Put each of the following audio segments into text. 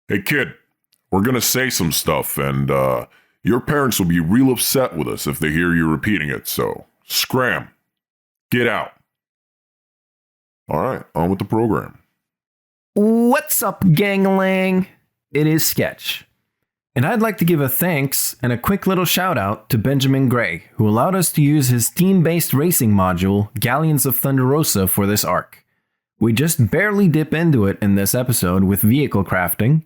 Hey, kid, we're gonna say some stuff, and your parents will be real upset with us if they hear you repeating it, so scram. Get out. All right, on with the program. What's up, gangling? It is Sketch. And I'd like to give a thanks and a quick little shout out to Benjamin Gray, who allowed us to use his team-based racing module, Galleons of Thunderosa, for this arc. We just barely dip into it in this episode with vehicle crafting,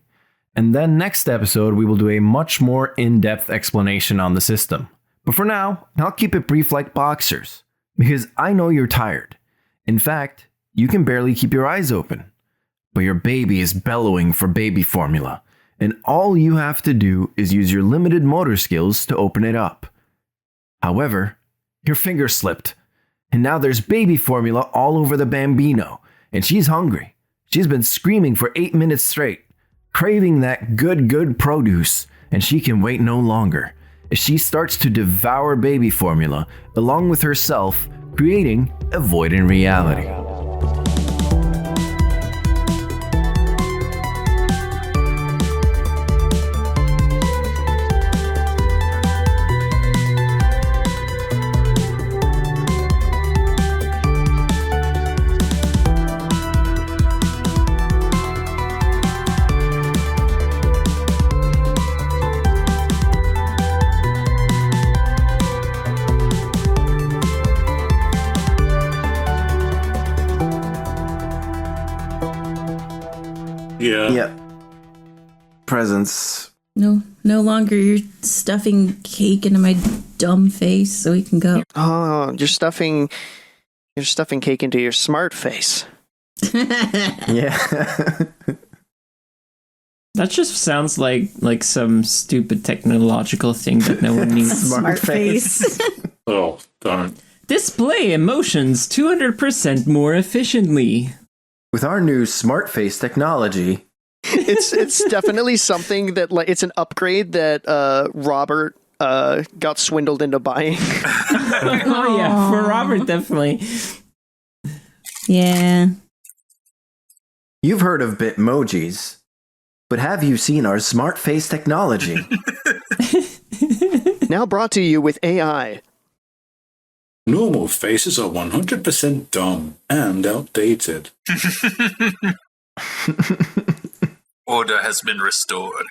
and then next episode we will do a much more in-depth explanation on the system. But for now, I'll keep it brief like boxers, because I know you're tired. In fact, you can barely keep your eyes open. But your baby is bellowing for baby formula, and all you have to do is use your limited motor skills to open it up. However, your finger slipped, and now there's baby formula all over the bambino, and she's hungry. She's been screaming for 8 minutes straight, craving that good produce, and she can wait no longer, as she starts to devour baby formula, along with herself, creating a void in reality. Yeah. Presents. No longer you're stuffing cake into my dumb face so we can go. Oh, you're stuffing cake into your smart face. Yeah. That just sounds like some stupid technological thing that no one needs. Smart face. Oh, darn. Display emotions 200% more efficiently. With our new smart face technology. It's definitely something that it's an upgrade that Robert got swindled into buying. Oh yeah, for Robert definitely. Yeah. You've heard of Bitmojis, but have you seen our smart face technology? Now brought to you with AI. Normal faces are 100% dumb and outdated. Order has been restored.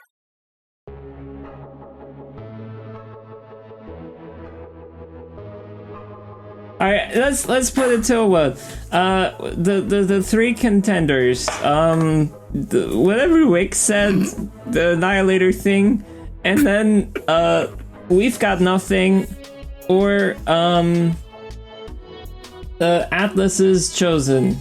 All right, let's put it to a vote. The three contenders. Whatever Wick said, the Annihilator thing, and then we've got nothing, or Atlas is chosen.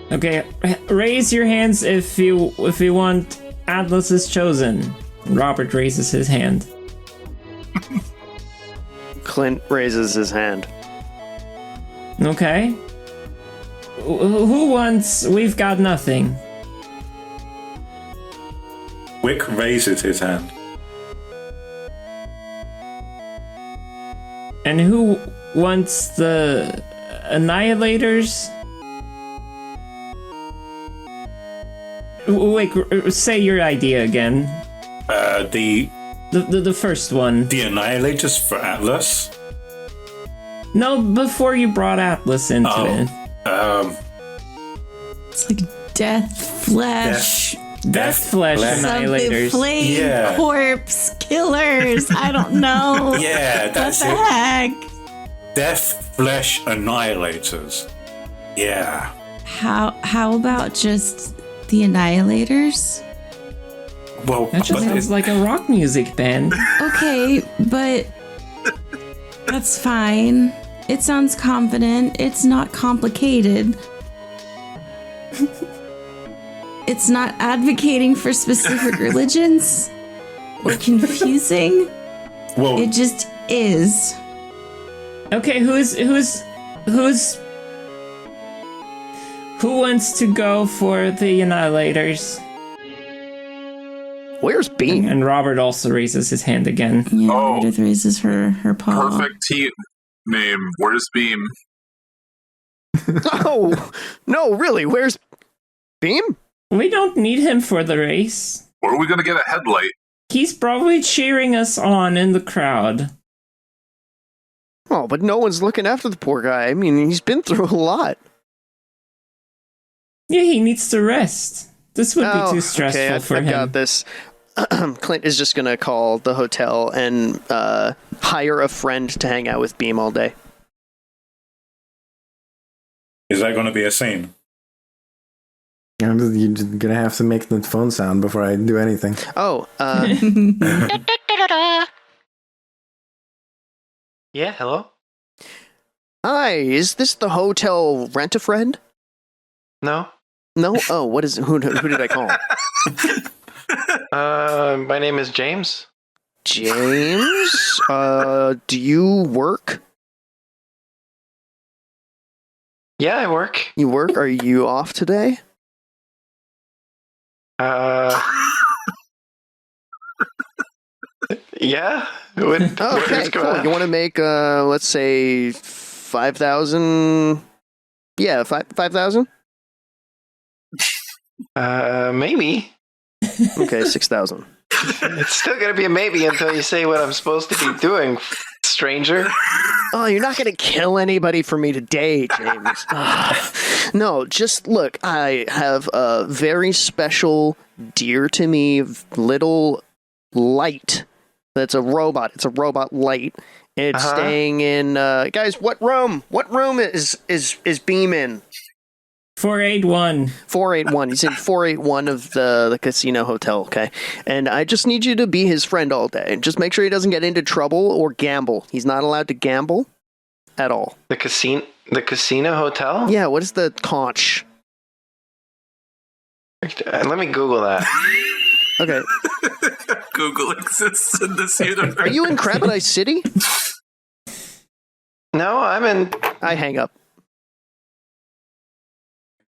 Okay, raise your hands if you want Atlas is chosen. Robert raises his hand. Clint raises his hand. Okay. Who wants we've got nothing? Wick raises his hand. And who wants the Annihilators? Wait, say your idea again. The first one. The Annihilators for Atlas? No, before you brought Atlas into it. It's like death flesh. Death flesh Annihilators. Flame corpse killers. I don't know. Yeah, that's what the heck? Death flesh Annihilators. Yeah. How about just the Annihilators? Well, that just sounds like a rock music band. Okay, but that's fine. It sounds confident. It's not complicated. It's not advocating for specific religions or confusing. Well, it just is. Okay, who wants to go for the Annihilators? Where's Beam? And Robert also raises his hand again. Yeah, Meredith raises her paw. Perfect team name. Where's Beam? Oh, no, really, where's Beam? We don't need him for the race. Where are we gonna get a headlight? He's probably cheering us on in the crowd. Oh, but no one's looking after the poor guy. I mean, he's been through a lot. Yeah, he needs to rest. This would be too stressful okay, for I've him. got this. Clint is just gonna call the hotel and hire a friend to hang out with Beam all day. Is that going to be a scene? You're just gonna have to make the phone sound before I do anything. Oh, Yeah, hello? hi. Is this the hotel Rent-A-Friend? No? No. Oh, what is? Who did I call? My name is James. James. Do you work? Yeah, I work. You work? Are you off today? Yeah? What, Okay, cool. You want to make, let's say, 5,000? Yeah, 5,000? Maybe. Okay, 6,000. It's still gonna be a maybe until you say what I'm supposed to be doing, stranger. Oh, you're not going to kill anybody for me today, James. No, just look, I have a very special, dear to me, little light. That's a robot. It's a robot light. It's staying in, guys, what room? What room is Beam in? 481. 481. He's in 481 of the casino hotel, okay? And I just need you to be his friend all day. Just make sure he doesn't get into trouble or gamble. He's not allowed to gamble at all. The casino hotel? Yeah, what is the conch? Let me Google that. Okay. Google exists in this universe. Are you in Crabadise City? No, I'm in. I hang up.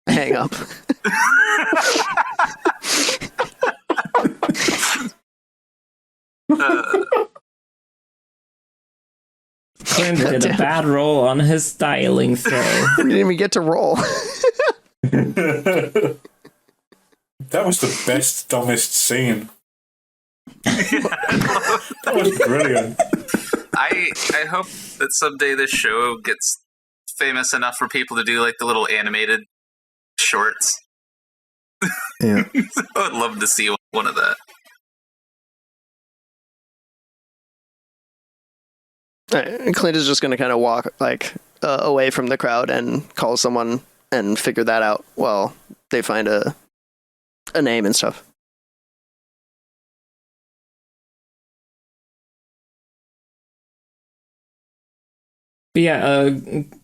Hang up. Clint did a bad roll on his dialing throw. We didn't even get to roll. That was the best, dumbest scene. That was brilliant. I hope that someday this show gets famous enough for people to do like the little animated shorts. Yeah. I would love to see one of that. Clint is just going to kind of walk like away from the crowd and call someone and figure that out while they find a name and stuff. But yeah,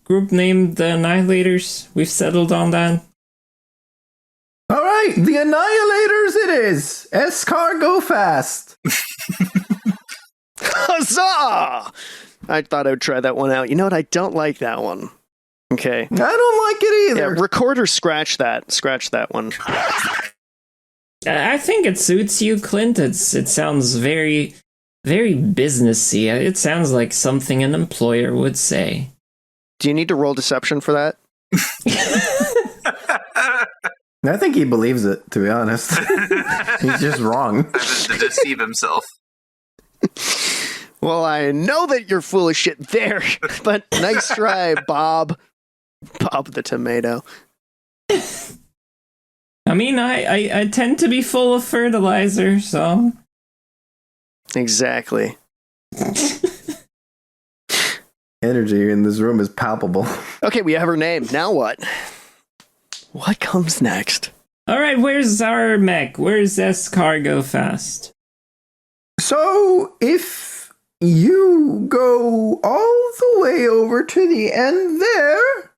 group name the Annihilators. We've settled on that. All right, the Annihilators it is. Escargo fast. Huzzah! I thought I would try that one out. You know what? I don't like that one. Okay. I don't like it either. Yeah, record or scratch that. Scratch that one. I think it suits you, Clint. It sounds very, very businessy. It sounds like something an employer would say. Do you need to roll deception for that? I think he believes it, to be honest. He's just wrong. To deceive himself. Well, I know that you're full of shit there, but nice try, Bob. Bob the tomato. I mean, I tend to be full of fertilizer, so... Exactly. Energy in this room is palpable. Okay, we have her name. Now what? What comes next? Alright, where's our mech? Where's Escargo Fast? So, if you go all the way over to the end there,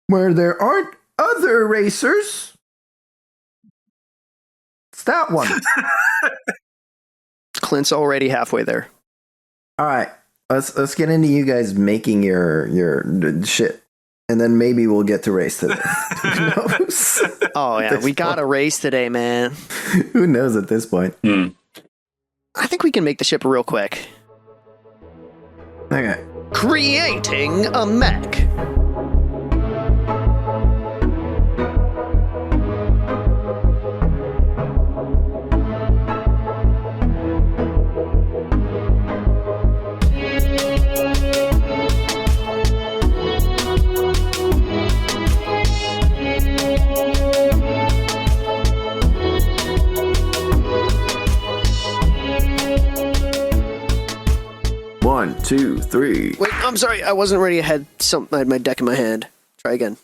where there aren't other racers, it's that one. Clint's already halfway there. All right, let's get into you guys making your shit, and then maybe we'll get to race today. Who knows? Oh yeah, we got a race today, man. Who knows at this point? I think we can make the ship real quick. Okay. Creating a mech. 2, 3. Wait, I'm sorry. I wasn't ready. I had my deck in my hand. Try again.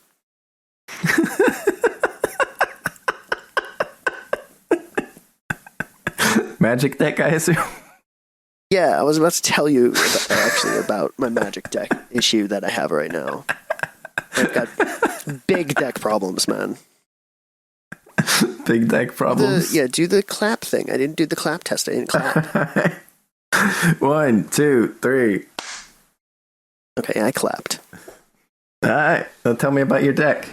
Magic deck, I assume. Yeah, I was about to tell you about my magic deck issue that I have right now. I've got big deck problems, man. Big deck problems. Do the clap thing. I didn't do the clap test. I didn't clap. 1, 2, 3. Okay, I clapped. All right. So tell me about your deck.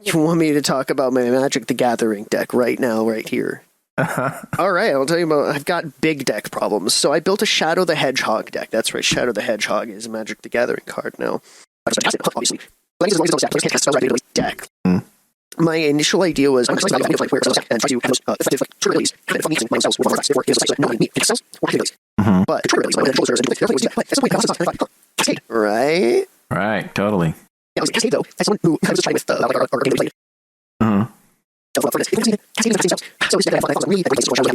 You want me to talk about my Magic the Gathering deck right now, right here? All right, I'll tell you about. I've got big deck problems. So I built a Shadow the Hedgehog deck. That's right, Shadow the Hedgehog is a Magic the Gathering card now. Obviously, deck. My initial idea was I'm just and try to have those effective trigger abilities and if I'm using myself with more gives like no me cells or abilities. But trigger abilities like closers and that's the way it Cascade, right? Right, totally. Yeah, I was Cascade though. As someone who I was trying with our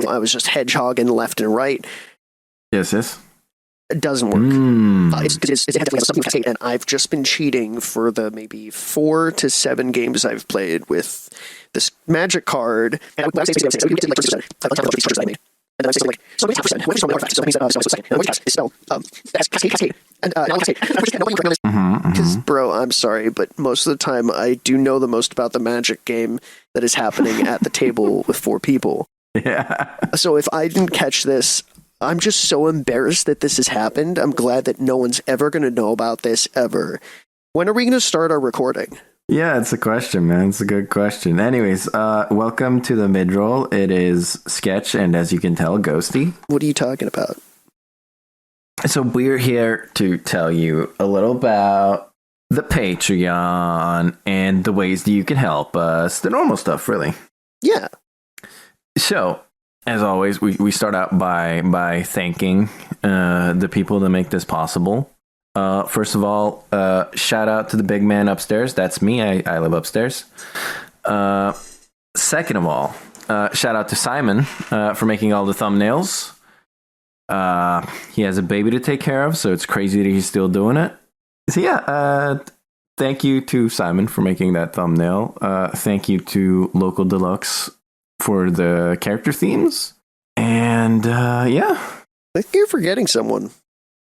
I was just hedgehogging left and right. Yes. It doesn't work. It's definitely has something cascade, and I've just been cheating for the maybe 4 to 7 games I've played with this magic card. And I say we did like 100%. I that I made. And then I say like, so it's 100%. What is my artifact? So it means that second. And what you cast is spell cascade. And now cascade. Because, bro, I'm sorry, but most of the time I do know the most about the magic game that is happening at the table with 4 people. Yeah. So if I didn't catch this, I'm just so embarrassed that this has happened. I'm glad that no one's ever going to know about this ever. When are we going to start our recording? Yeah, it's a question, man. It's a good question. Anyways, welcome to the Midroll. It is Sketch, and as you can tell, Ghosty. What are you talking about? So we're here to tell you a little about the Patreon and the ways that you can help us. The normal stuff, really. Yeah. So, as always, we start out by thanking the people that make this possible. First of all, shout out to the big man upstairs. That's me. I live upstairs. Second of all, shout out to Simon for making all the thumbnails. He has a baby to take care of, so it's crazy that he's still doing it. So yeah, thank you to Simon for making that thumbnail. Thank you to LocalDeluxe for the character themes. And yeah. I think you're forgetting someone.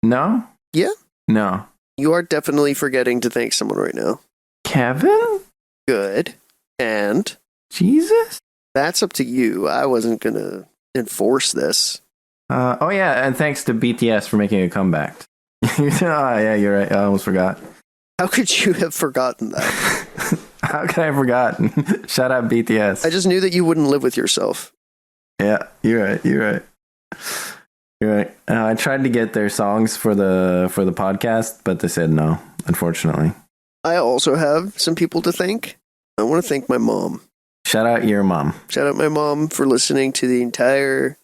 No? Yeah? No. You are definitely forgetting to thank someone right now. Kevin? Good. And? Jesus? That's up to you. I wasn't going to enforce this. Oh yeah, and thanks to BTS for making a comeback. Oh yeah, you're right. I almost forgot. How could you have forgotten that? How could I have forgotten? Shout out BTS. I just knew that you wouldn't live with yourself. Yeah, you're right. I tried to get their songs for the podcast, but they said no, unfortunately. I also have some people to thank. I want to thank my mom. Shout out your mom. Shout out my mom for listening to the entire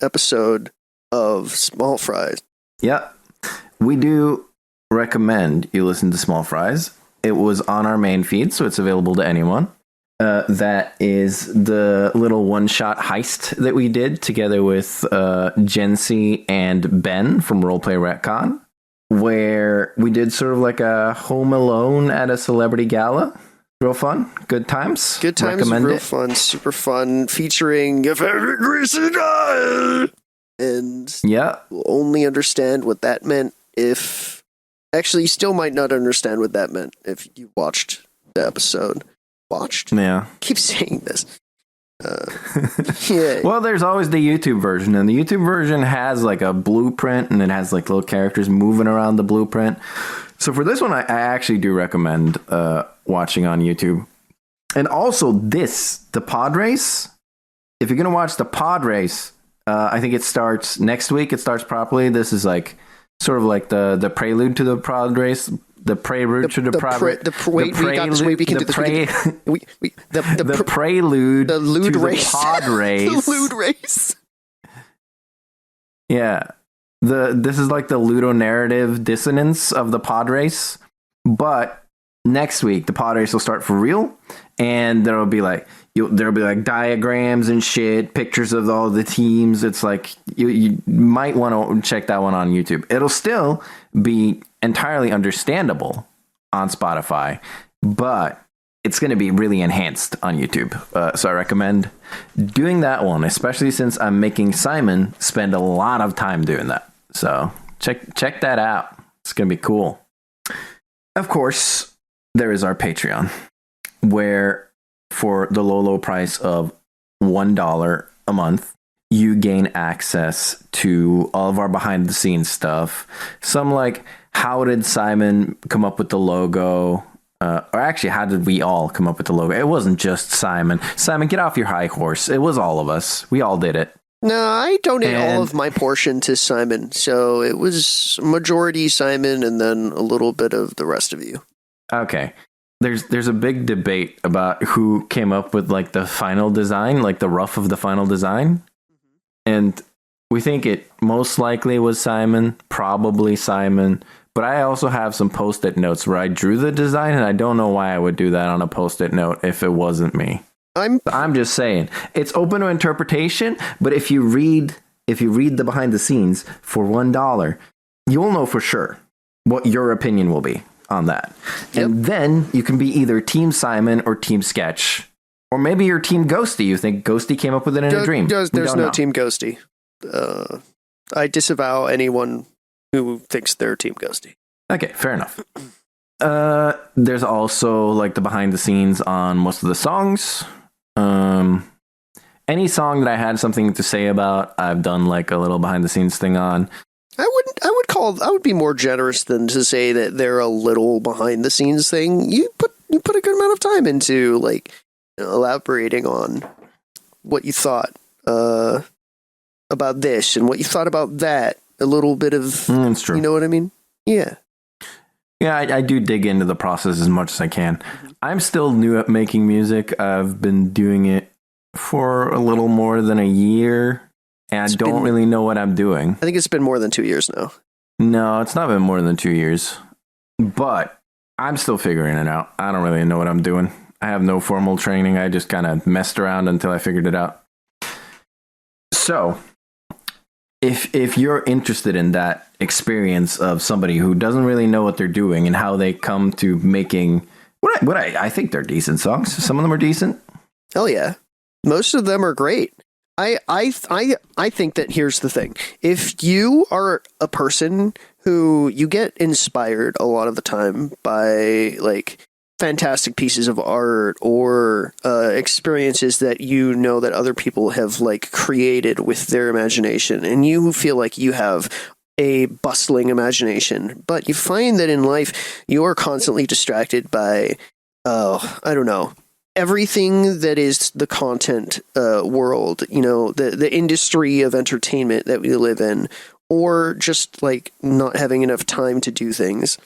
episode of Small Fries. Yeah, we do recommend you listen to Small Fries. It was on our main feed, so it's available to anyone. That is the little one-shot heist that we did together with Jency and Ben from Roleplay Retcon, where we did sort of like a Home Alone at a celebrity gala. Real fun. Good times. Good times. Recommend real it. Fun. Super fun. Featuring a very greasy guy. And yeah, you'll only understand what that meant if... Actually, you still might not understand what that meant if you watched the episode. Watched? Yeah. Keep saying this. Yeah. Well, there's always the YouTube version, and the YouTube version has like a blueprint, and it has like little characters moving around the blueprint. So for this one, I actually do recommend watching on YouTube. And also the pod race. If you're going to watch the pod race, I think it starts next week. It starts properly. This is like sort of like the prelude to the pod race. The prelude to the prelude. The prelude. The lewd to race. The pod race. The lewd race. Yeah. This is like the ludonarrative dissonance of the pod race. But next week, the pod race will start for real. And there will be like, there'll be like diagrams and shit, pictures of all the teams. It's like you might want to check that one on YouTube. It'll still be entirely understandable on Spotify, but it's going to be really enhanced on YouTube. So I recommend doing that one, especially since I'm making Simon spend a lot of time doing that. So check that out. It's going to be cool. Of course, there is our Patreon, where for the low price of $1 a month, you gain access to all of our behind the scenes stuff. Some like, how did Simon come up with the logo? Or actually, how did we all come up with the logo? It wasn't just Simon. Simon, get off your high horse. It was all of us. We all did it. No, I donate all of my portion to Simon. So it was majority Simon and then a little bit of the rest of you. Okay. There's a big debate about who came up with like the final design, like the rough of the final design. And we think it most likely was Simon, probably Simon. But I also have some Post-it notes where I drew the design, and I don't know why I would do that on a Post-it note if it wasn't me. I'm just saying it's open to interpretation. But if you read the behind the scenes for $1, you'll know for sure what your opinion will be on that. Yep. And then you can be either Team Simon or Team Sketch, or maybe you're Team Ghosty. You think Ghosty came up with it in a dream. There's no Team Ghosty. I disavow anyone who thinks they're Team Ghosty. Okay, fair enough. There's also like the behind the scenes on most of the songs. Any song that I had something to say about, I've done like a little behind the scenes thing on. I would be more generous than to say that they're a little behind the scenes thing. You put a good amount of time into like elaborating on what you thought about this and what you thought about that. A little bit of, that's true. You know what I mean? Yeah. Yeah, I do dig into the process as much as I can. I'm still new at making music. I've been doing it for a little more than a year, and I don't really know what I'm doing. I think it's been more than 2 years now. No, it's not been more than 2 years, but I'm still figuring it out. I don't really know what I'm doing. I have no formal training. I just kind of messed around until I figured it out. So, if you're interested in that experience of somebody who doesn't really know what they're doing and how they come to making I think they're decent songs. Some of them are decent. Hell yeah. Most of them are great. I think that here's the thing. If you are a person who you get inspired a lot of the time by like fantastic pieces of art or experiences that you know that other people have like created with their imagination, and you feel like you have a bustling imagination, but you find that in life you are constantly distracted by I don't know, everything that is the content world, you know, the industry of entertainment that we live in, or just like not having enough time to do things.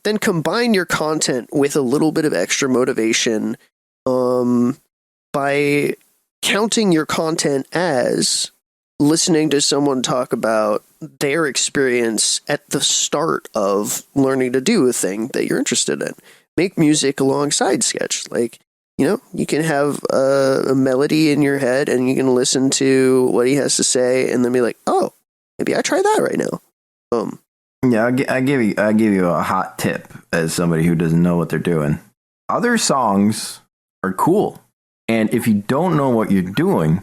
Then combine your content with a little bit of extra motivation by counting your content as listening to someone talk about their experience at the start of learning to do a thing that you're interested in. Make music alongside Sketch. Like, you know, you can have a melody in your head and you can listen to what he has to say and then be like, oh, maybe I try that right now. Yeah, I give you a hot tip as somebody who doesn't know what they're doing. Other songs are cool, and if you don't know what you're doing,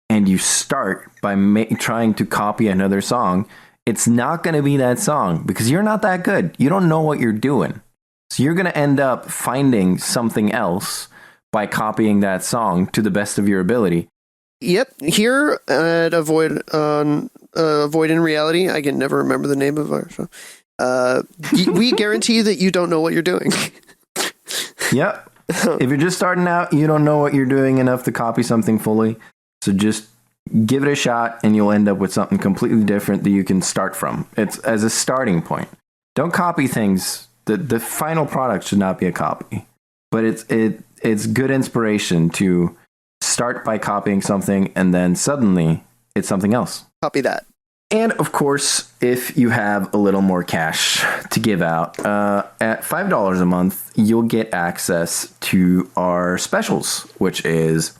and you start by trying to copy another song, it's not going to be that song because you're not that good. You don't know what you're doing, so you're going to end up finding something else by copying that song to the best of your ability. Yep, here at Avoid in Reality, I can never remember the name of our show. We guarantee that you don't know what you're doing. Yep. If you're just starting out, you don't know what you're doing enough to copy something fully. So just give it a shot and you'll end up with something completely different that you can start from. It's as a starting point. Don't copy things. The final product should not be a copy. But it's good inspiration to start by copying something and then suddenly it's something else. Copy that. And of course, if you have a little more cash to give out, at $5 a month, you'll get access to our specials, which is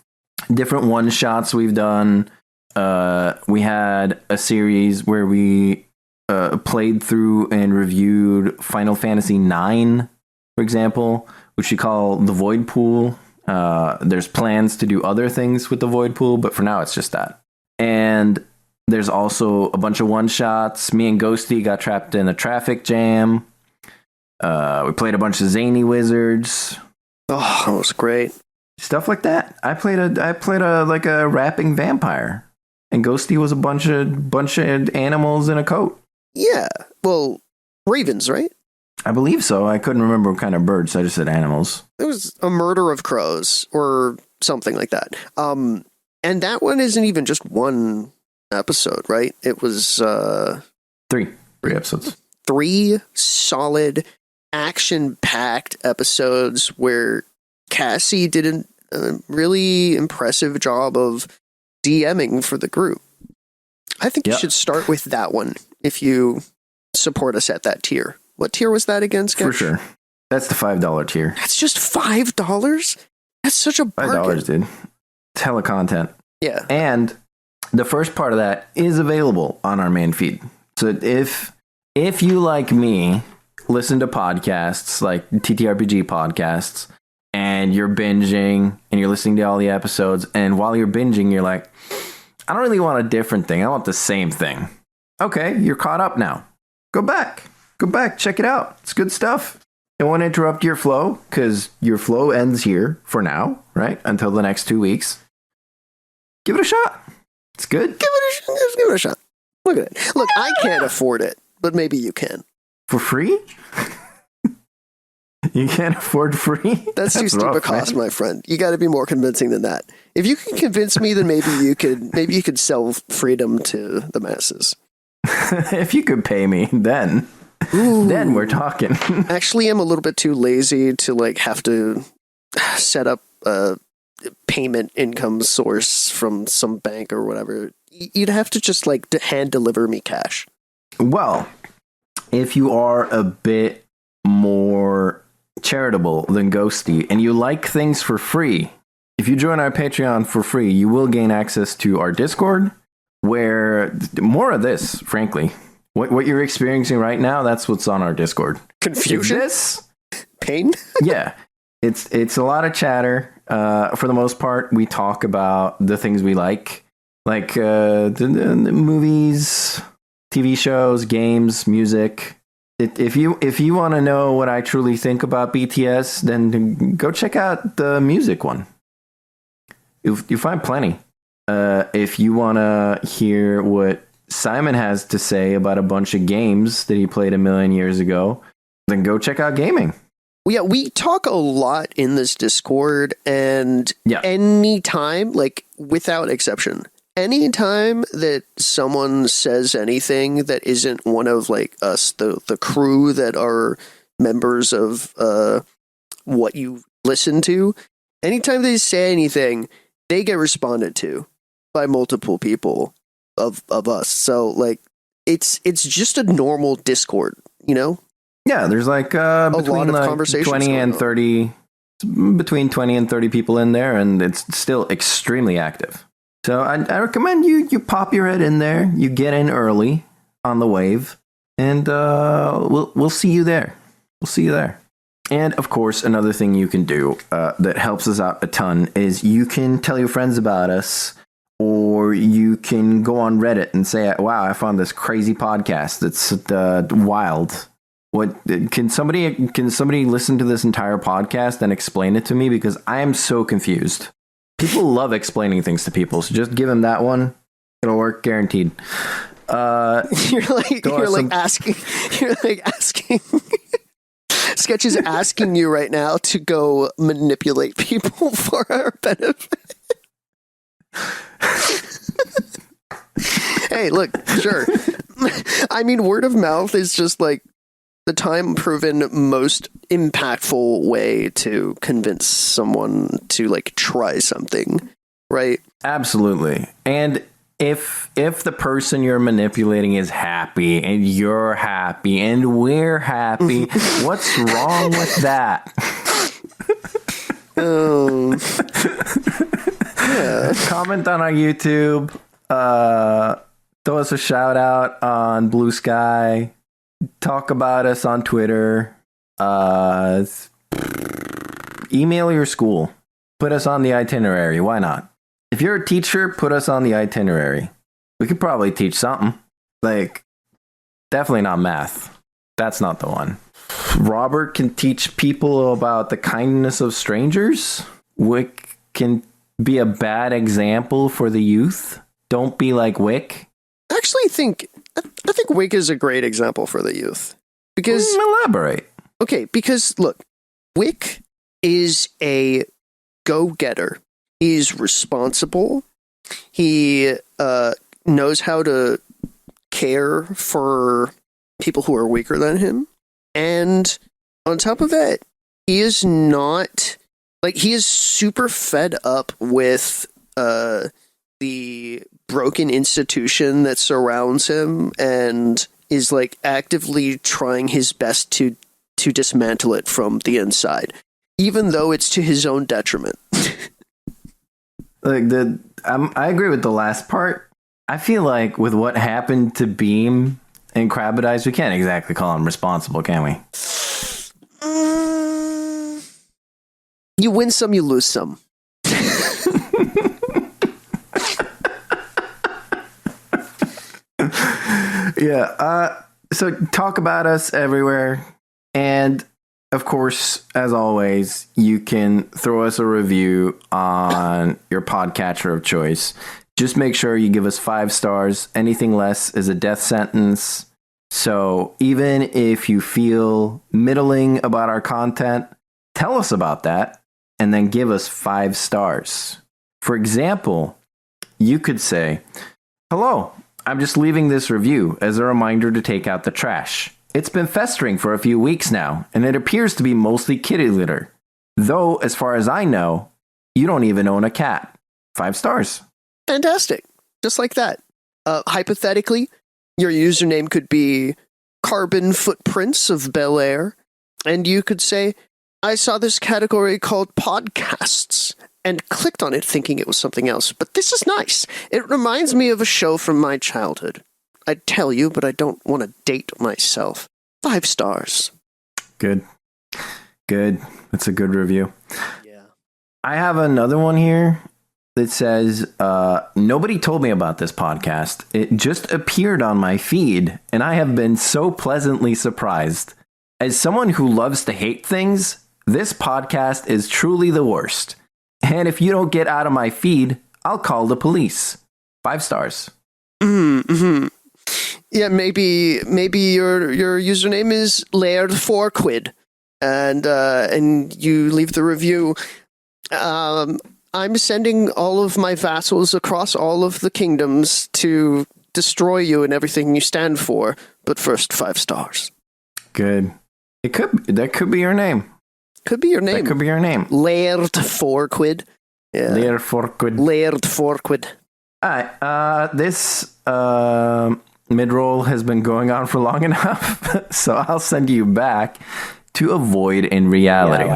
different one-shots we've done. We had a series where we played through and reviewed Final Fantasy IX, for example, which we call the Void Pool. There's plans to do other things with the Void Pool, but for now it's just that. And there's also a bunch of one-shots. Me and Ghosty got trapped in a traffic jam. We played a bunch of Zany Wizards. Oh, that was great. Stuff like that. I played a rapping vampire. And Ghosty was a bunch of animals in a coat. Yeah. Well, ravens, right? I believe so. I couldn't remember what kind of birds, so I just said animals. It was a murder of crows or something like that. And that one isn't even just one episode, right? It was three episodes. 3 solid, action-packed episodes where Cassie did a really impressive job of DMing for the group. I think you should start with that one if you support us at that tier. What tier was that again, Sketch? For sure. That's the $5 tier. That's just $5? That's such a bargain. $5, dude. It's hella content. Yeah. And the first part of that is available on our main feed. So if you, like me, listen to podcasts like TTRPG podcasts, and you're binging and you're listening to all the episodes, and while you're binging, you're like, I don't really want a different thing. I want the same thing. Okay, you're caught up now. Go back, check it out. It's good stuff. It won't interrupt your flow, because your flow ends here for now, right? Until the next 2 weeks. Give it a shot. It's good. Give it a shot. Look at it. Look, I can't afford it, but maybe you can. For free? You can't afford free? That's too steep a cost, my friend. You got to be more convincing than that. If you can convince me, then maybe you could sell freedom to the masses. If you could pay me, then we're talking. Actually, I'm a little bit too lazy to have to set up a payment income source from some bank or whatever. You'd have to just hand deliver me cash. Well, if you are a bit more charitable than Ghosty and you like things for free, if you join our Patreon for free, you will gain access to our Discord, where more of this, frankly, what you're experiencing right now, that's what's on our Discord. Confusion? Pain? Yeah. It's a lot of chatter. For the most part, we talk about the things we like the movies, TV shows, games, music. If you want to know what I truly think about BTS, then go check out the music one. You find plenty. If you want to hear what Simon has to say about a bunch of games that he played a million years ago, then go check out gaming. Yeah, we talk a lot in this Discord, and anytime, without exception, anytime that someone says anything that isn't one of us, the crew that are members of what you listen to, anytime they say anything, they get responded to by multiple people of us. So it's just a normal Discord, you know? Yeah, there's a lot of conversations 20 and 30 between 20 and 30 people in there, and it's still extremely active. So I recommend you pop your head in there, you get in early on the wave, and we'll see you there. We'll see you there. And of course, another thing you can do that helps us out a ton is you can tell your friends about us, or you can go on Reddit and say, "Wow, I found this crazy podcast that's wild." What can somebody listen to this entire podcast and explain it to me, because I am so confused. People love explaining things to people, so just give them that one. It'll work, guaranteed. You're asking. Sketch is asking you right now to go manipulate people for our benefit. Hey, look, sure. I mean, word of mouth is just the time proven most impactful way to convince someone to try something, right? Absolutely. And if the person you're manipulating is happy and you're happy and we're happy, what's wrong with that? comment on our YouTube. Throw us a shout out on Blue Sky. Talk about us on Twitter. Email your school. Put us on the itinerary. Why not? If you're a teacher, put us on the itinerary. We could probably teach something. Like, definitely not math. That's not the one. Robert can teach people about the kindness of strangers. Wick can be a bad example for the youth. Don't be like Wick. I actually think Wick is a great example for the youth. Because elaborate. Okay, because look, Wick is a go-getter. He's responsible. He knows how to care for people who are weaker than him. And on top of that, he is not, like, he is super fed up with the broken institution that surrounds him and is, like, actively trying his best to dismantle it from the inside, even though it's to his own detriment. Like, I agree with the last part. I feel like with what happened to Beam and Crabadize, we can't exactly call him responsible, can we? You win some, you lose some. Yeah. So talk about us everywhere. And of course, as always, you can throw us a review on your podcatcher of choice. Just make sure you give us 5 stars. Anything less is a death sentence. So even if you feel middling about our content, tell us about that and then give us 5 stars. For example, you could say, "Hello, I'm just leaving this review as a reminder to take out the trash. It's been festering for a few weeks now, and it appears to be mostly kitty litter. Though, as far as I know, you don't even own a cat." 5 stars. Fantastic. Just like that. Hypothetically, your username could be Carbon Footprints of Bel Air, and you could say, "I saw this category called podcasts and clicked on it thinking it was something else, but this is nice. It reminds me of a show from my childhood. I'd tell you, but I don't want to date myself." 5 stars. Good. That's a good review. Yeah. I have another one here that says, "Nobody told me about this podcast. It just appeared on my feed, and I have been so pleasantly surprised. As someone who loves to hate things, this podcast is truly the worst. And if you don't get out of my feed, I'll call the police." 5 stars. Mm-hmm. Yeah, maybe your username is Laird 4 Quid, and you leave the review. "I'm sending all of my vassals across all of the kingdoms to destroy you and everything you stand for, but first 5 stars. Good. That could be your name. Could be your name. That could be your name. Laird 4 Quid. Yeah. Laird 4 Quid. Laird 4 Quid. All right. This mid-roll has been going on for long enough, so I'll send you back to a void in reality.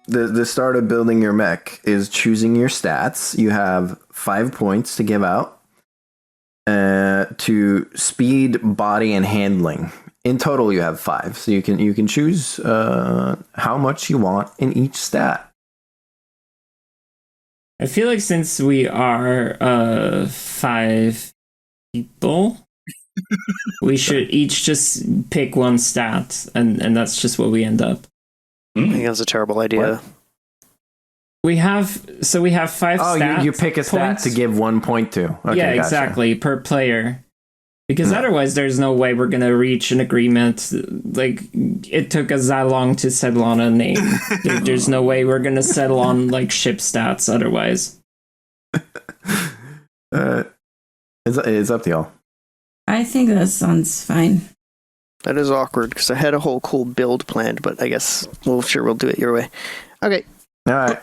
The start of building your mech is choosing your stats. You have 5 points to give out to speed, body, and handling. In total, you have 5. So you can choose how much you want in each stat. I feel like since we are 5 people, we should each just pick one stat, and that's just what we end up. I think that's a terrible idea. What? We have 5 stats. You pick a stat points. to give 1 point to. Okay, yeah, gotcha. exactly, per player. Because otherwise, there's no way we're gonna reach an agreement. Like, it took us that long to settle on a name. There's no way we're gonna settle on, like, ship stats otherwise. It's up to y'all. I think that sounds fine. That is awkward because I had a whole cool build planned, but I guess we'll do it your way. Okay. All right.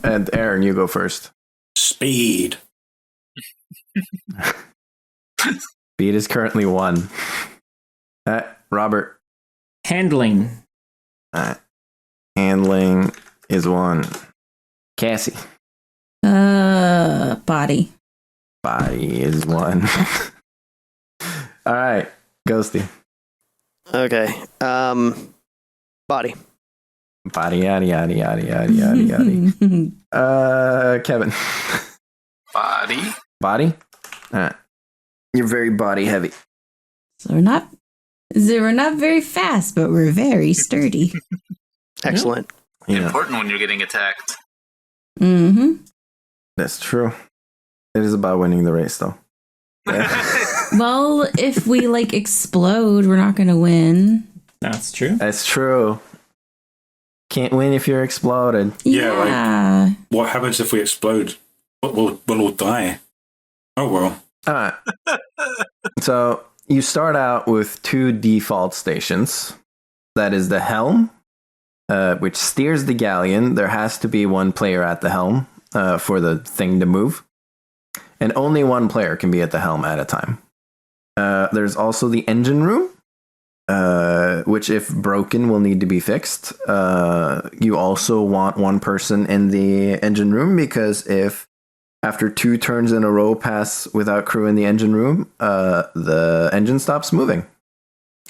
And Aaron, you go first. Speed. Speed is currently 1. Robert. Handling. Handling is 1. Cassie. Body. Body is 1. All right. Ghosty. Okay. Body. Body, yada, yada, yada, yada, yada, yada. Kevin. Body. Body? All right. You're very body heavy. So we're not very fast, but we're very sturdy. Excellent. Yeah, Important when you're getting attacked. Mm-hmm. that's true. It is about winning the race, though. Well, if we like explode, we're not gonna win. That's true. That's true. Can't win if you're exploded. Yeah, like, what happens if we explode? We'll all die. Oh, well. All right. So you start out with 2 default stations. That is the helm, which steers the galleon. There has to be 1 player at the helm for the thing to move. And only 1 player can be at the helm at a time. There's also the engine room, which if broken will need to be fixed. You also want 1 person in the engine room because if after 2 turns in a row pass without crew in the engine room, the engine stops moving.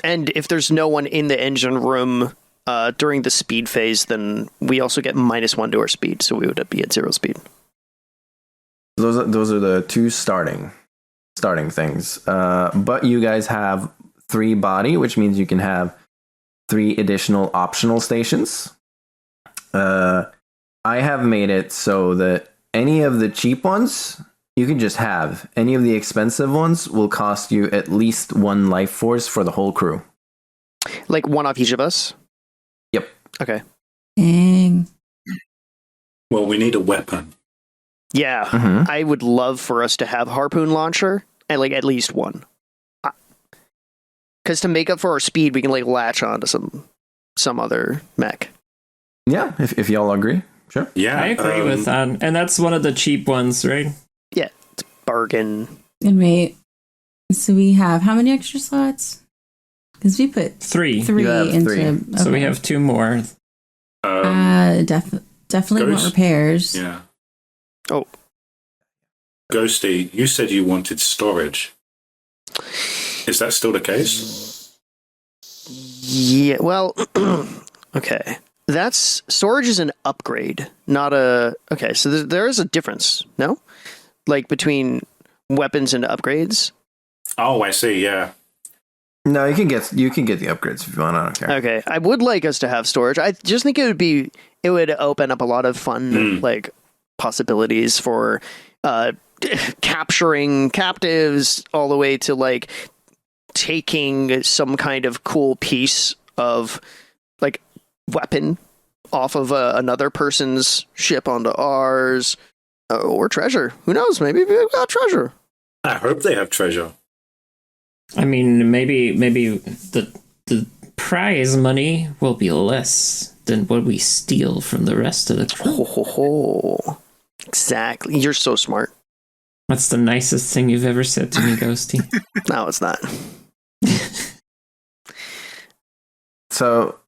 And if there's no one in the engine room during the speed phase, then we also get -1 to our speed, so we would be at 0 speed. Those are the 2 starting things. But you guys have 3 body, which means you can have 3 additional optional stations. I have made it so that any of the cheap ones you can just have. Any of the expensive ones will cost you at least 1 life force for the whole crew. Like 1 off each of us? Yep. Okay. Dang. Well, we need a weapon. Yeah. Mm-hmm. I would love for us to have harpoon launcher and like at least 1. Because to make up for our speed, we can like latch on to some other mech. Yeah, if y'all agree. Sure. Yeah. I agree with that. And that's one of the cheap ones, right? Yeah, it's bargain. And wait. So we have how many extra slots? Because we put 3. 3 You have into. 3. Okay. So we have 2 more. Definitely want repairs. Yeah. Oh. Ghosty, you said you wanted storage. Is that still the case? Yeah, well, okay. Storage is an upgrade, not a... Okay, so there is a difference, no? Like between weapons and upgrades? Oh, I see, yeah. No, you can get the upgrades if you want. I don't care. Okay, I would like us to have storage. I just think it would open up a lot of fun, like, possibilities for capturing captives all the way to, like, taking some kind of cool piece of, like, weapon off of another person's ship onto ours, or treasure. Who knows? Maybe we've got treasure. I hope they have treasure. I mean, maybe the prize money will be less than what we steal from the rest of the crew. Exactly. You're so smart. That's the nicest thing you've ever said to me, Ghosty. No, it's not. So,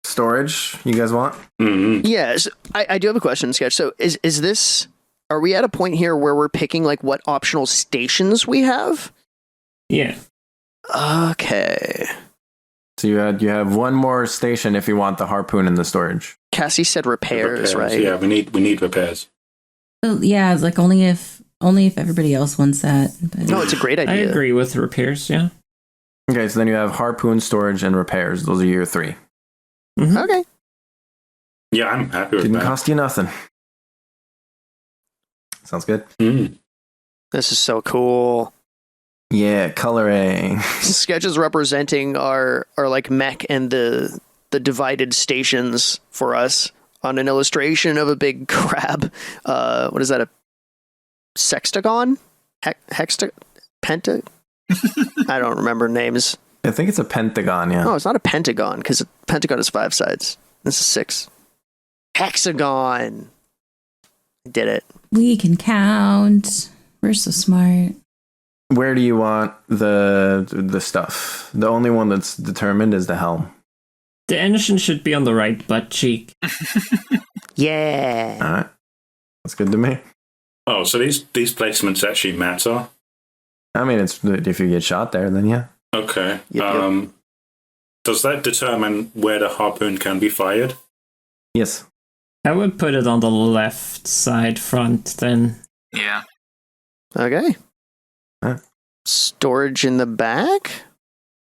storage, you guys want? Mm-hmm. Yes, I do have a question, Sketch. So is this... Are we at a point here where we're picking, like, what optional stations we have? Yeah. Okay. So you have 1 more station if you want the harpoon and the storage. Cassie said repairs, right? Yeah, we need repairs. Well, yeah, it's like only if everybody else wants that. But... No, it's a great idea. I agree with repairs, yeah. Okay, so then you have harpoon, storage, and repairs. Those are your 3. Mm-hmm. Okay. Yeah, I'm happy with Didn't that. cost you nothing. Sounds good. Mm. This is so cool. Yeah, coloring. Sketches representing our like mech and the divided stations for us on an illustration of a big crab. What is that? A sextagon? Penta? I don't remember names. I think it's a pentagon, yeah. Oh, it's not a pentagon because a pentagon is 5 sides. This is 6. Hexagon. I did it. We can count. We're so smart. Where do you want the stuff? The only one that's determined is the helm. The engine should be on the right butt cheek. Yeah. All right. That's good to me. Oh, so these placements actually matter? I mean, it's if you get shot there, then yeah. Okay. Yep. Does that determine where the harpoon can be fired? Yes. I would put it on the left side front then. Yeah. Okay. Huh. Storage in the back?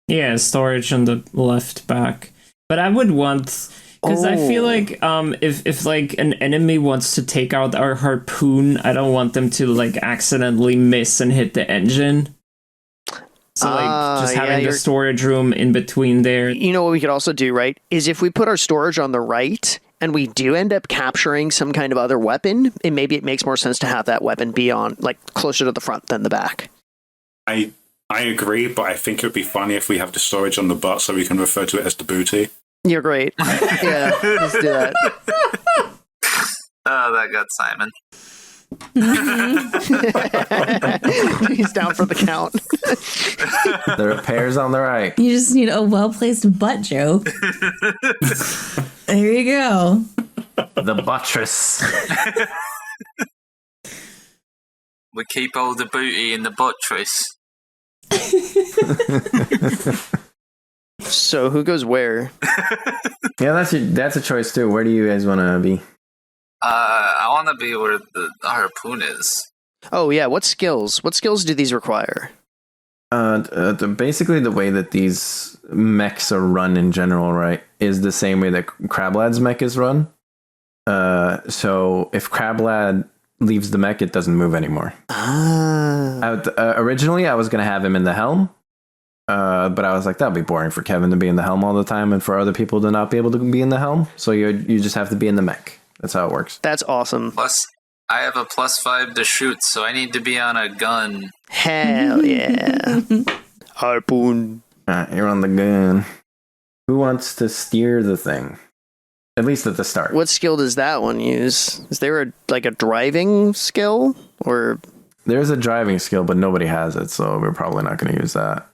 Yeah, storage on the left back. But I would want... Because I feel like if like an enemy wants to take out our harpoon, I don't want them to like accidentally miss and hit the engine. So like just having the storage room in between there. You know what we could also do, right? Is if we put our storage on the right and we do end up capturing some kind of other weapon, maybe it makes more sense to have that weapon be on like closer to the front than the back. I agree, but I think it would be funny if we have the storage on the butt so we can refer to it as the booty. You're great. Yeah, let's do that. Oh, that got Simon. He's down for the count. The repair's on the right. You just need a well-placed butt joke. There you go. The buttress. We keep all the booty in the buttress. So who goes where? Yeah, that's a choice too. Where do you guys want to be? I want to be where the harpoon is. Oh yeah, what skills? What skills do these require? Basically, the way that these mechs are run in general, right, is the same way that Crablad's mech is run. So if Crablad leaves the mech, it doesn't move anymore. Originally, I was going to have him in the helm. But I was like, that'd be boring for Kevin to be in the helm all the time and for other people to not be able to be in the helm. So you just have to be in the mech. That's how it works. That's awesome. Plus, I have a +5 to shoot, so I need to be on a gun. Hell yeah. Harpoon. Alright, you're on the gun. Who wants to steer the thing? At least at the start. What skill does that one use? Is there a driving skill? Or there's a driving skill, but nobody has it, so we're probably not going to use that.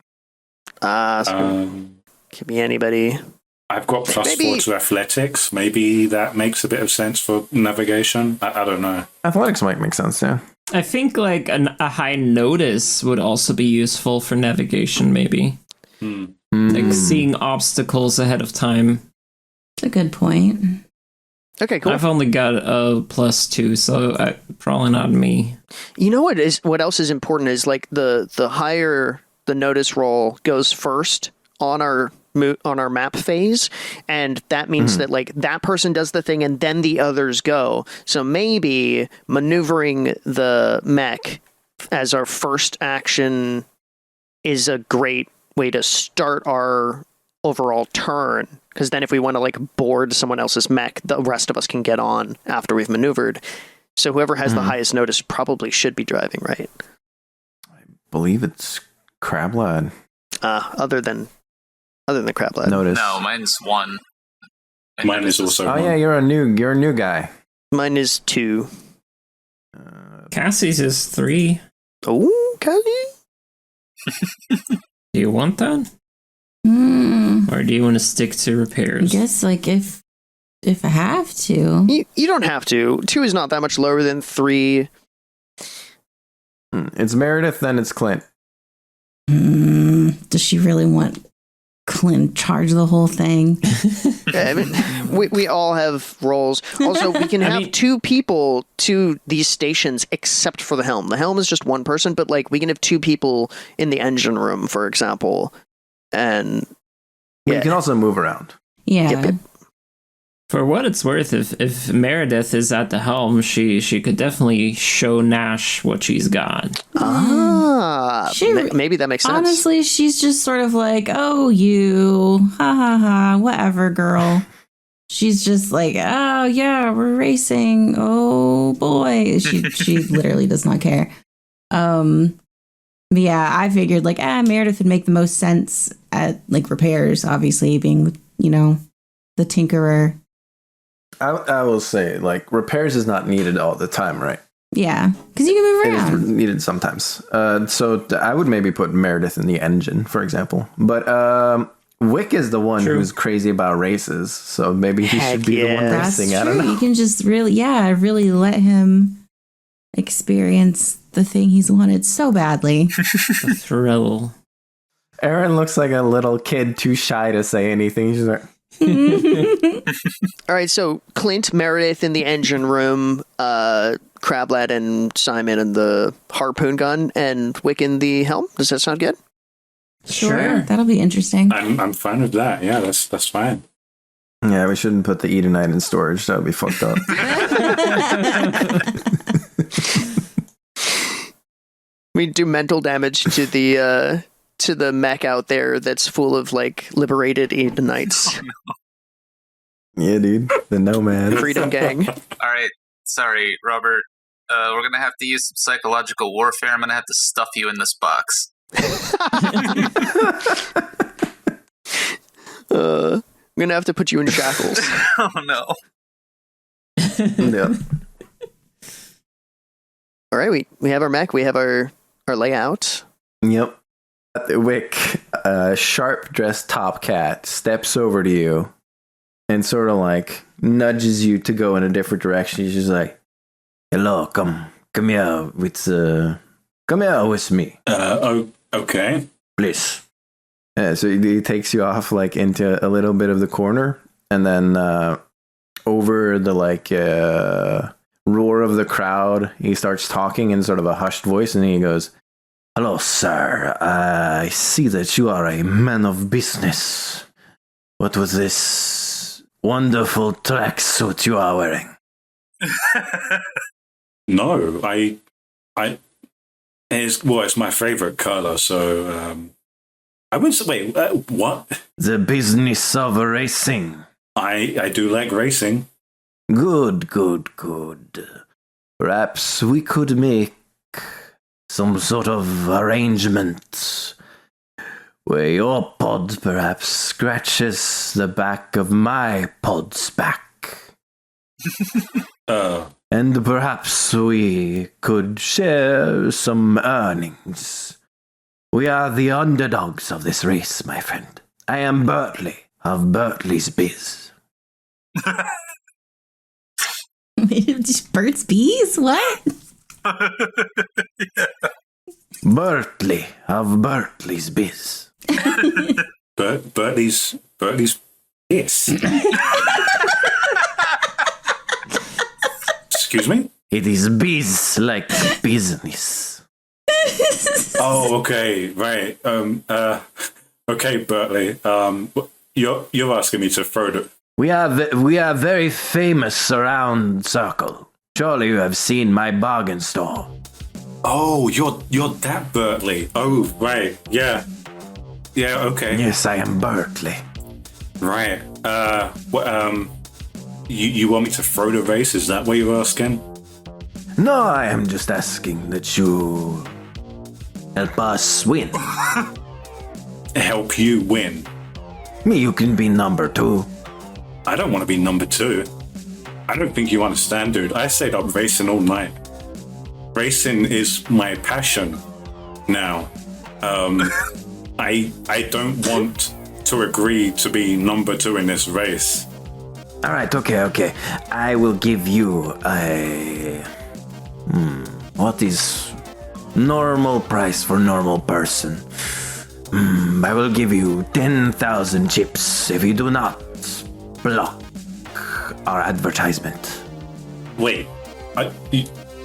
Could be anybody. I've got +4 to athletics. Maybe that makes a bit of sense for navigation. I don't know. Athletics might make sense, yeah. I think like a high notice would also be useful for navigation, maybe. Like seeing obstacles ahead of time. That's a good point. Okay, cool. I've only got a +2, so probably not me. You know what else is important is like the higher the notice roll goes first on our map phase, and that means that like that person does the thing and then the others go. So maybe maneuvering the mech as our first action is a great way to start our overall turn, because then if we want to like board someone else's mech, the rest of us can get on after we've maneuvered. So whoever has the highest notice probably should be driving, right? I believe it's Crablad. Other than Crablad. Notice. No, mine's 1. Mine is also 1. Yeah, you're a new guy. Mine is 2. Cassie's is 3. Oh, Cassie? Do you want that? Or do you want to stick to I repairs? guess like if I have to. You don't have to. 2 is not that much lower than 3. It's Meredith, then it's Clint. Does she really want Clint charge the whole thing? I mean, we all have roles. Also, we can have 2 people to these stations except for the helm. The helm is just 1 person, but like we can have 2 people in the engine room, for example. And you can also move around. Yeah. Yep. For what it's worth, if Meredith is at the helm, she could definitely show Nash what she's got. Maybe that makes sense. Honestly, she's just sort of like, oh, you, ha ha ha, whatever, girl. She's just like, oh yeah, we're racing. Oh boy, she literally does not care. But yeah, I figured like, Meredith would make the most sense at like repairs, obviously being, the tinkerer. I will say, like, repairs is not needed all the time, right? Yeah, because you can move It is around. needed sometimes. So I would maybe put Meredith in the engine, for example. But Wick is the one who's crazy about races, so maybe he should be the one That's racing. true. I don't know. You can just really let him experience the thing he's wanted so badly. The thrill. Aaron looks like a little kid, too shy to say anything. She's like, All right, so Clint, Meredith in the engine room, Crablet and Simon in the harpoon gun, and Wick in the helm. Does that sound good? Sure, that'll be interesting. I'm fine with that. Yeah, that's fine. yeah, we shouldn't put the Edenite in storage. That would be fucked up. We do mental damage to the mech out there that's full of like liberated Edenites. Yeah, dude. The Nomad. Freedom Gang. All right, sorry, Robert. We're gonna have to use some psychological warfare. I'm gonna have to stuff you in this box. I'm gonna have to put you in shackles. Oh no. Yeah. All right, we have our mech. We have our layout. Yep. Wick, sharp dressed top cat, steps over to you and sort of like nudges you to go in a different direction. He's just like, "Hello, come here with me, Okay. please." Yeah, so he takes you off like into a little bit of the corner, and then over the like roar of the crowd, he starts talking in sort of a hushed voice, and he goes, "Hello, sir. I see that you are a man of business. What was this wonderful tracksuit you are wearing?" No, it's my favorite color. So I wouldn't say. Wait, what? The business of racing. I do like racing. Good. Perhaps we could make some sort of arrangement where your pod perhaps scratches the back of my pod's back. And perhaps we could share some earnings. We are the underdogs of this race, my friend. I am Bertley of Bertley's Biz. Birds, bees? What? Bertley of Bertley's Biz. Bertley's yes. Excuse me? It is biz like business. Oh, okay, right. Okay, Bertley. You're asking me to throw the. We are very famous around Circle. Surely you have seen my bargain store. Oh, you're that Bertley. Oh, right. Yeah. Yeah. Okay. Yes, I am Bertley. Right. You want me to throw the race? Is that what you're asking? No, I am just asking that you help us win. Help you win. You can be number 2. I don't want to be number 2. I don't think you understand, dude. I stayed up racing all night. Racing is my passion now. I don't want to agree to be number 2 in this race. All right, okay. I will give you a... what is normal price for normal person? I will give you 10,000 chips if you do not block our advertisement. Wait,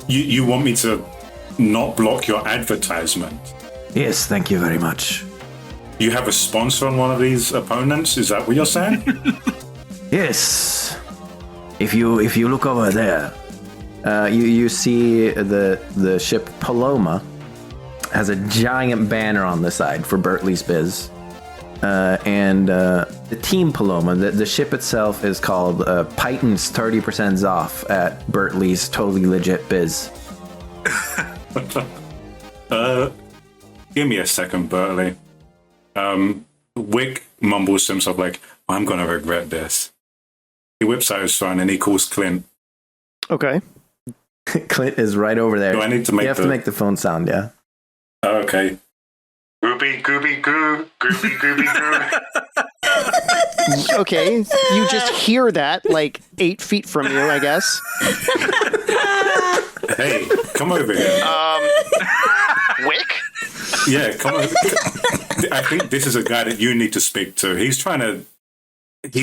you want me to not block your advertisement? Yes, thank you very much. You have a sponsor on one of these opponents? Is that what you're saying? Yes, if you look over there, you see the ship Paloma has a giant banner on the side for Bertley's Biz. And the Team Paloma, the ship itself is called Python's 30% off at Bertley's Totally Legit Biz. Give me a second, Bertley. Wick mumbles to himself like, I'm gonna regret this. He whips out his phone and he calls Clint. Okay. Clint is right over there. Do I need to make You have to make the phone sound, yeah. Okay. Gooby, gooby, goo. Gooby, gooby, goo. Okay. You just hear that like 8 feet from you, I guess. Hey, come over here. Wick? Yeah, come over. I think this is a guy that you need to speak to. He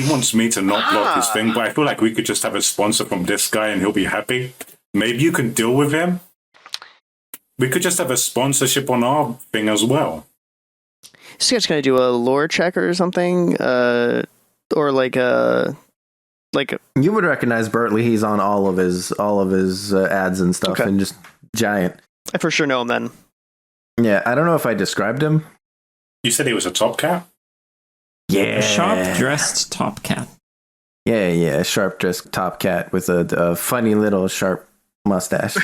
wants me to not block his thing, but I feel like we could just have a sponsor from this guy and he'll be happy. Maybe you can deal with him. We could just have a sponsorship on our thing as well. This guy's gonna do a lore check or something, or like a. You would recognize Bertley. He's on all of his ads and stuff, Okay. and just giant. I for sure know him then. Yeah, I don't know if I described him. You said he was a top cat? Yeah, A sharp-dressed top cat. Yeah, sharp-dressed top cat with a funny little sharp mustache.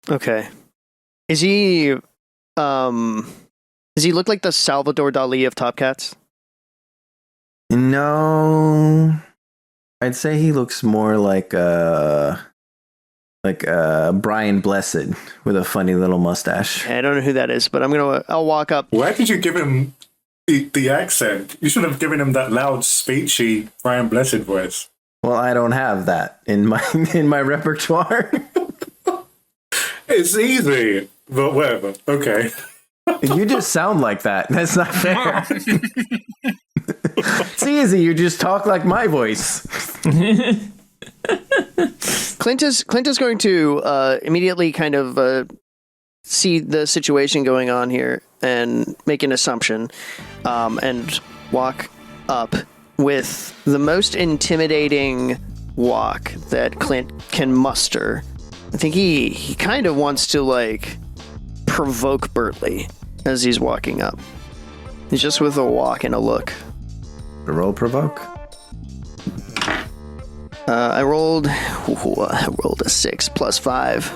Okay. Is he does he look like the Salvador Dali of Top Cats? No, I'd say he looks more like Brian Blessed with a funny little mustache. I don't know who that is, but I'll walk up. Why did you give him the accent? You should have given him that loud, speechy Brian Blessed voice. Well, I don't have that in my repertoire. It's easy, but whatever. Okay. You just sound like that. That's not fair. It's easy. You just talk like my voice. Clint is going to immediately kind of see the situation going on here and make an assumption, and walk up with the most intimidating walk that Clint can muster. I think he kind of wants to like provoke Bertley as he's walking up. He's just with a walk and a look. Roll provoke. I rolled a 6 plus 5.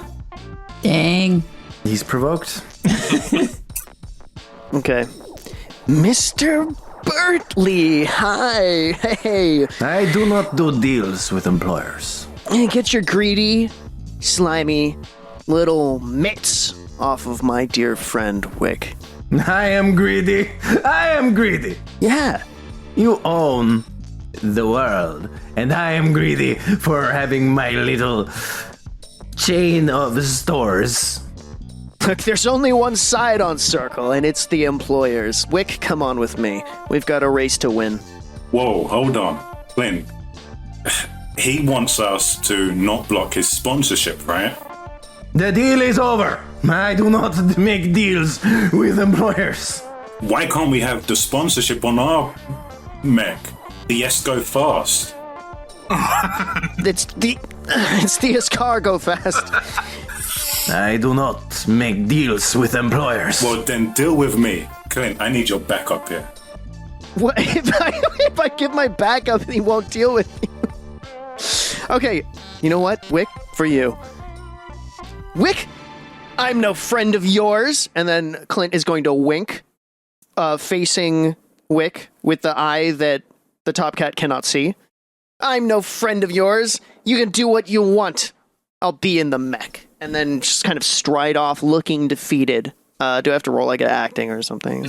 Dang. He's provoked. Okay. Mr. Bertley, hi. Hey. I do not do deals with employers. Get your greedy, slimy little mitts off of my dear friend Wick. I am greedy. I am greedy. Yeah. You own the world, and I am greedy for having my little chain of stores. Look, there's only one side on Circle, and it's the employers. Wick, come on with me. We've got a race to win. Whoa, hold on. Clint, he wants us to not block his sponsorship, right? The deal is over. I do not make deals with employers. Why can't we have the sponsorship on our mech? The Esco Fast. It's the escargot fast. I do not make deals with employers. Well, then deal with me. Clint, I need your backup here. What if I give my back up and he won't deal with me? Okay, you know what, Wick, for you. Wick, I'm no friend of yours. And then Clint is going to wink, facing Wick with the eye that the Top Cat cannot see. I'm no friend of yours. You can do what you want. I'll be in the mech. And then just kind of stride off looking defeated. Do I have to roll like an acting or something?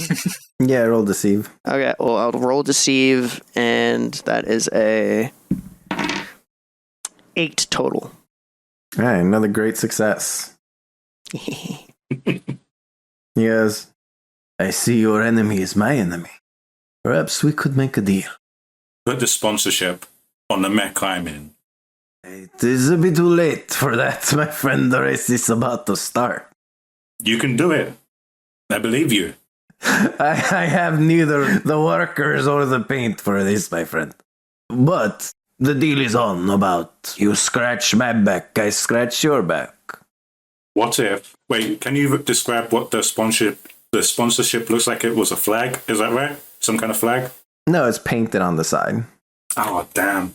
Yeah, roll deceive. Okay, well, I'll roll deceive, and that is a 8 total. All right, another great success. He goes, I see your enemy is my enemy. Perhaps we could make a deal. Put the sponsorship on the mech I'm in. It is a bit too late for that, my friend. The race is about to start. You can do it. I believe you. I have neither the workers or the paint for this, my friend. But The deal is on about you scratch my back, I scratch your back. What if? Wait, can you describe what the sponsorship looks like? It was a flag. Is that right? Some kind of flag? No, it's painted on the side. Oh, damn.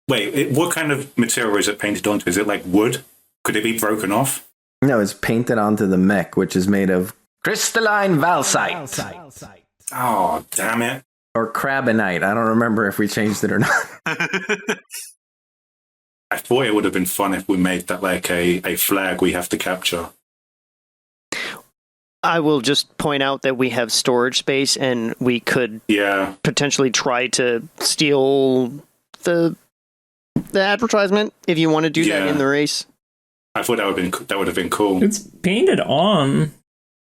Wait, what kind of material is it painted onto? Is it like wood? Could it be broken off? No, it's painted onto the mech, which is made of crystalline valsite. Oh, damn it. Or crabinite. I don't remember if we changed it or not. I thought it would have been fun if we made that like a flag we have to capture. I will just point out that we have storage space and we could potentially try to steal the advertisement if you want to do that in the race. I thought that would have been cool. It's painted on.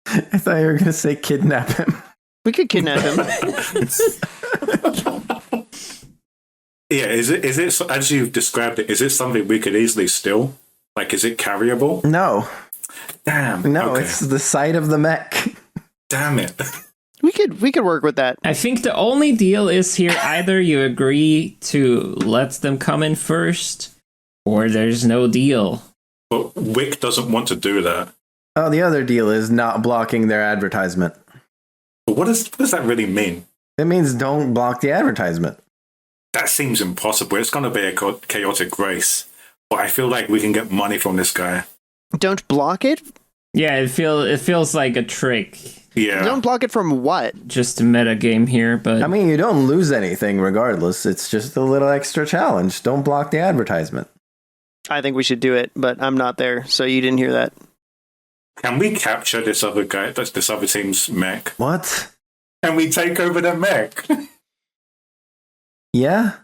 I thought you were going to say kidnap him. We could kidnap him. Yeah, is it as you've described it? Is it something we could easily steal? Like, is it carryable? No. Damn. No, okay. It's the side of the mech. Damn it. We could work with that. I think the only deal is here: either you agree to let them come in first, or there's no deal. But Wick doesn't want to do that. Oh, the other deal is not blocking their advertisement. But what does that really mean? It means don't block the advertisement. That seems impossible. It's going to be a chaotic race. But I feel like we can get money from this guy. Don't block it? Yeah, it feels like a trick. Yeah. Don't block it from what? Just a meta game here, but I mean, you don't lose anything regardless. It's just a little extra challenge. Don't block the advertisement. I think we should do it, but I'm not there, so you didn't hear that. Can we capture this other guy, this other team's mech? What? Can we take over the mech? Yeah.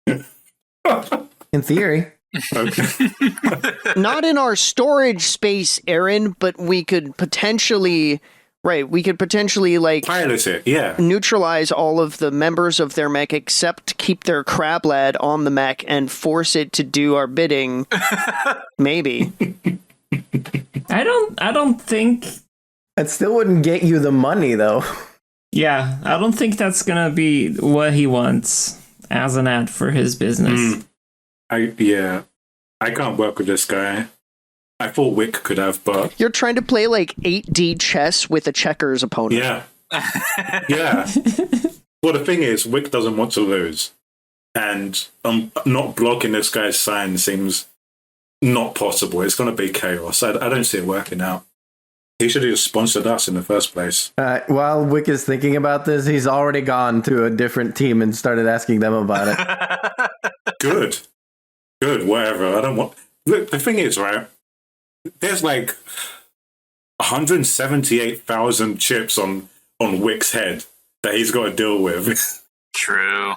In theory. Okay. Not in our storage space, Aaron, but we could potentially... Right, we could potentially, like... Pilot it, yeah. Neutralize all of the members of their mech except keep their crab lad on the mech and force it to do our bidding. Maybe. I don't think... It still wouldn't get you the money, though. Yeah, I don't think that's gonna be what he wants as an ad for his business. I can't work with this guy. I thought Wick could have, but... You're trying to play, like, 8D chess with a checkers opponent. Yeah. Yeah. Well, the thing is, Wick doesn't want to lose. And not blocking this guy's sign seems not possible. It's going to be chaos. I don't see it working out. He should have just sponsored us in the first place. While Wick is thinking about this, he's already gone to a different team and started asking them about it. Good, whatever. I don't want... Look, the thing is, right, there's like 178,000 chips on Wick's head that he's got to deal with. True.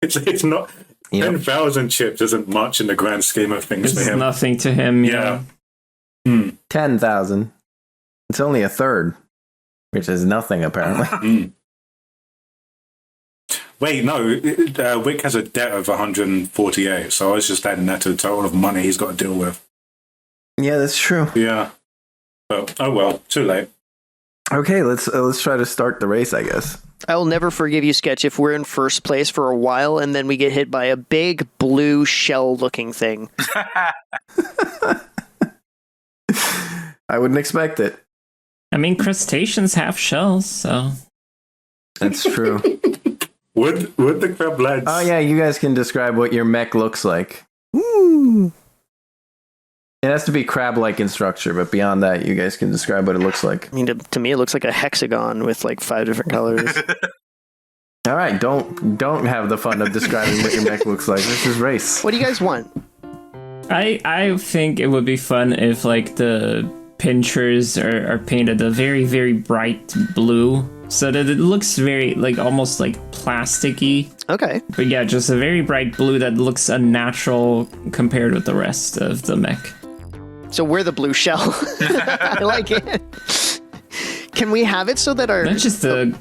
It's not... Yep. 10,000 chips isn't much in the grand scheme of things It's for him. nothing to him, Yeah. 10,000. It's only a third, which is nothing, apparently. Wait, no. Wick has a debt of 148, so I was just adding that to the total of money he's got to deal with. Yeah, that's true. Yeah. But, oh well, too late. Okay, let's try to start the race, I guess. I will never forgive you, Sketch, if we're in first place for a while and then we get hit by a big blue shell-looking thing. I wouldn't expect it. I mean, crustaceans have shells, so... That's true. Would the crab lads... Oh yeah, you guys can describe what your mech looks like. Ooh. It has to be crab-like in structure, but beyond that, you guys can describe what it looks like. I mean, to me, it looks like a hexagon with like 5 different colors. All right, don't have the fun of describing what your mech looks like. This is race. What do you guys want? I think it would be fun if, like, the pinchers are painted a very, very bright blue, so that it looks very, like, almost like plasticky. Okay. But yeah, just a very bright blue that looks unnatural compared with the rest of the mech. So we're the blue shell. I like it. Can we have it so that our... Not just the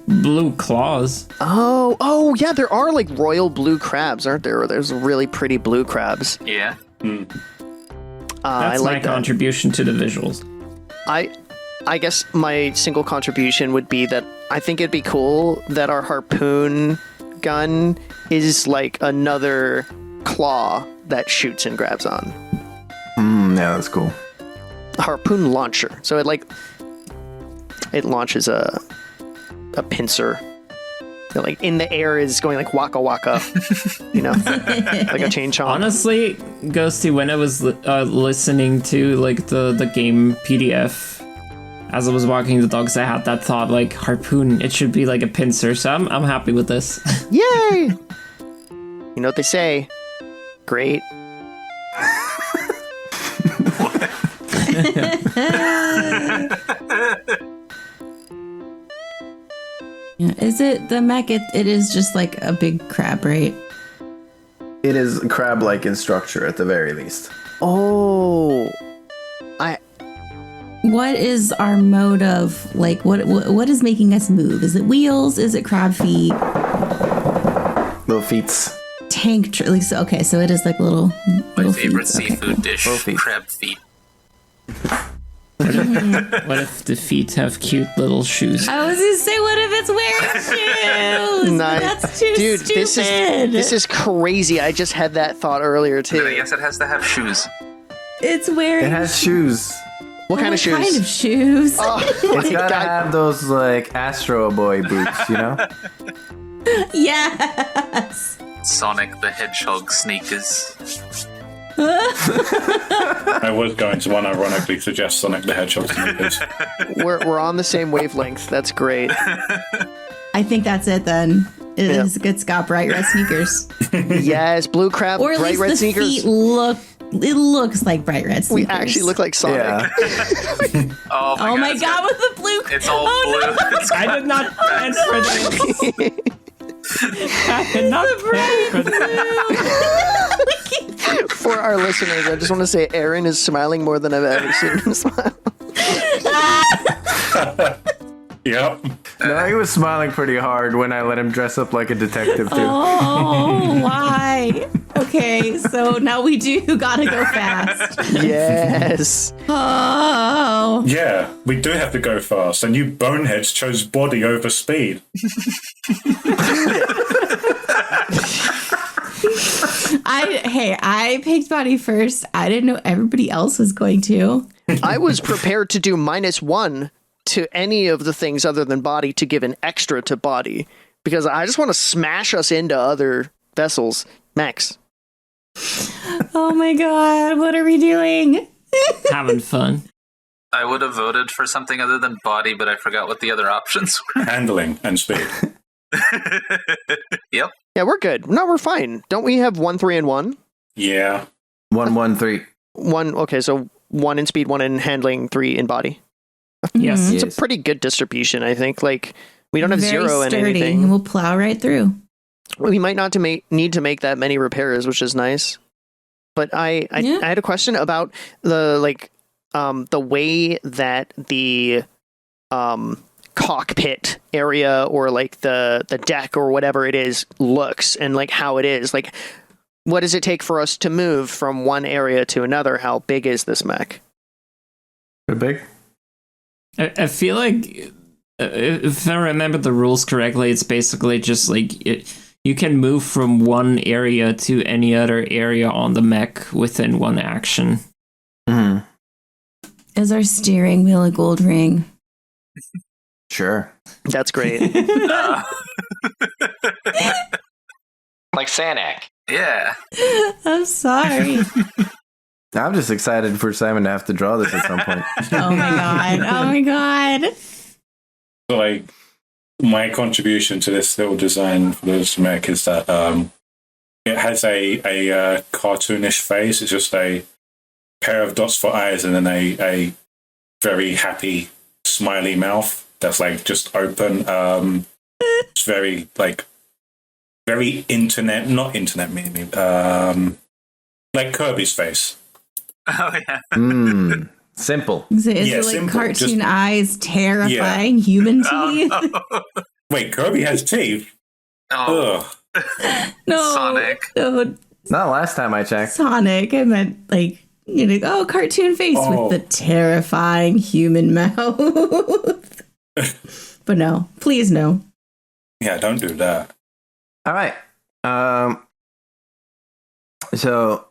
blue claws. Oh, yeah, there are, like, royal blue crabs, aren't there? There's really pretty blue crabs. Yeah. That's I like my contribution to the visuals. I guess my single contribution would be that I think it'd be cool that our harpoon gun is like another claw that shoots and grabs on. Yeah, that's cool. A harpoon launcher. So it launches a pincer. That, like in the air is going like waka waka, you know, like a chain chomp. Honestly, Ghosty, when I was listening to like the game PDF, as I was walking the dogs, I had that thought like harpoon. It should be like a pincer. So I'm happy with this. Yay! You know what they say? Great. Yeah, is it the mech? It is just like a big crab, right? It is crab-like in structure at the very least. Oh, What is our mode of like what is making us move? Is it wheels? Is it crab feet? Little feets. Tank okay, so it is like little Favorite feet. Okay, seafood cool. dish, Little feet. crab feet. What if the feet have cute little shoes? I was gonna say, what if it's wearing shoes? nice. That's too Dude, stupid. this is crazy. I just had that thought earlier But I too. guess it has to have shoes. It's wearing. It has shoes. What kind of shoes? Kind of shoes. Oh my It's gotta god. have those like Astro Boy boots, you know? Yes. Sonic the Hedgehog sneakers. I was going to unironically suggest Sonic the Hedgehog sneakers. We're on the same wavelength. That's great. I think that's it then. Yeah. It's got bright red sneakers, Yes, blue crab, or at bright least red the sneakers. feet look. It looks like bright red We sneakers. actually look like Sonic. Yeah. Oh Oh my it's god, got- with the blue. It's all blue. It's I did not plan for this. I did not plan for this. For our listeners, I just want to say Aaron is smiling more than I've ever seen him smile. Yep. No, he was smiling pretty hard when I let him dress up like a detective too. Oh, why? Okay, so now we do gotta go fast. Yes. Oh. Yeah, we do have to go fast, and you boneheads chose body over speed. I picked body first. I didn't know everybody else was going to. I was prepared to do -1 to any of the things other than body to give an extra to body because I just want to smash us into other vessels. Max. Oh my god, what are we doing? Having fun. I would have voted for something other than body, but I forgot what the other options were. Handling and speed. Yep. Yeah, we're good. No, we're fine. Don't we have 1, 3, and 1? Yeah. 1, 1, 3. 1, okay, so 1 in speed, 1 in handling, 3 in body. Yes. It's a pretty good distribution, I think. Like, we don't have Very 0 in sturdy, anything. and we'll plow right through. We might not need to make that many repairs, which is nice. But I had a question about the way that the cockpit area or like the deck or whatever it is looks and like how it is. Like, what does it take for us to move from one area to another? How big is this mech? Pretty big. I feel like if I remember the rules correctly, it's basically just like you can move from one area to any other area on the mech within one action. Mm-hmm. Is our steering wheel a gold ring? Sure. That's great. Like Sanic. Yeah. I'm sorry. I'm just excited for Simon to have to draw this at some point. Oh my god. Oh my god. So, like, my contribution to this little design for this mech is that it has a cartoonish face. It's just a pair of dots for eyes and then a very happy, smiley mouth that's like just open. It's very very not internet meme. Like Kirby's face. Oh yeah. Simple. Is it Yeah, like simple, cartoon just- eyes, terrifying human teeth? Oh, no. Wait, Kirby has teeth? Oh, Ugh. No. Sonic. No, Not last time I checked. Sonic. I meant like, cartoon face Oh. with the terrifying human mouth. But no, please no. Yeah, don't do that. All right. So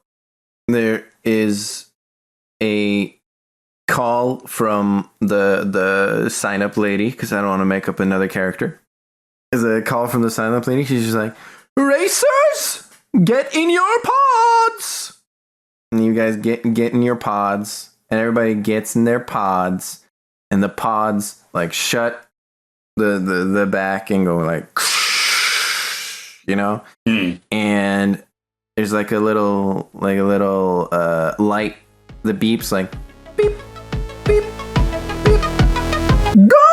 there is a call from the sign up lady because I don't want to make up another character. There's a call from the sign up lady. She's just like, "Racers, get in your pods!" And you guys get in your pods, and everybody gets in their pods, and the pods like shut the back and go like, you know, and there's like a little light that beeps like beep beep beep. Go!